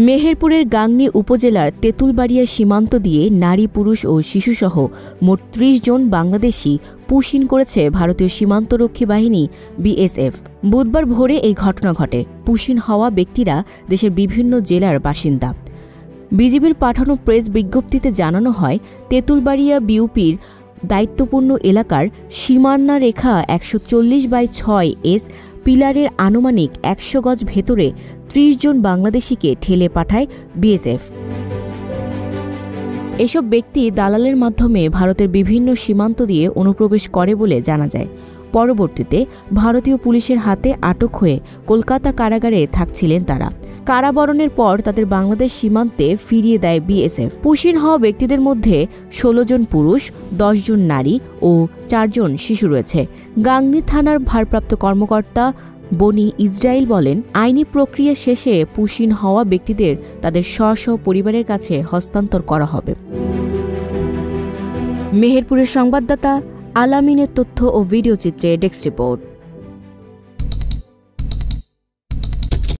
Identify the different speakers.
Speaker 1: মেহেরপুরের গাংনী উপজেলার তেঁতুলবাড়িয়া সীমান্ত দিয়ে নারী, পুরুষ ও শিশুসহ মোট ৩০ জন বাংলাদেশি পুশিন করেছে ভারতীয় সীমান্তরক্ষী বাহিনী বিএসএফ। বুধবার ভোরে এই ঘটনা ঘটে। পুশিন হওয়া ব্যক্তিরা দেশের বিভিন্ন জেলার বাসিন্দা। বিজিবির পাঠানো প্রেস বিজ্ঞপ্তিতে জানানো হয়, তেঁতুলবাড়িয়া বিউপির দায়িত্বপূর্ণ এলাকার সীমানা রেখা ১৪০/৬ এস পিলারের আনুমানিক ১০০ গজ ভেতরে ৩০ জন বাংলাদেশিকে ঠেলে পাঠায় বিএসএফ। এসব ব্যক্তি দালালের মাধ্যমে ভারতের বিভিন্ন সীমান্ত দিয়ে অনুপ্রবেশ করে বলে জানা যায়। পরবর্তীতে ভারতীয় পুলিশের হাতে আটক হয়ে কলকাতা কারাগারে থাকছিলেন তারা। কারাবরণের পর তাদের বাংলাদেশ সীমান্তে ফিরিয়ে দেয় বিএসএফ। পুশিন হওয়া ব্যক্তিদের মধ্যে ১৬ জন পুরুষ, ১০ জন নারী ও ৪ জন শিশু রয়েছে। গাংনী থানার ভারপ্রাপ্ত কর্মকর্তা বনি ইসরাইল বলেন, আইনি প্রক্রিয়া শেষে পুশিন হওয়া ব্যক্তিদের তাদের স্ব পরিবারের কাছে হস্তান্তর করা হবে। মেহেরপুরের সংবাদদাতা আলামিনের তথ্য ও ভিডিও চিত্রে ডেস্ক রিপোর্ট।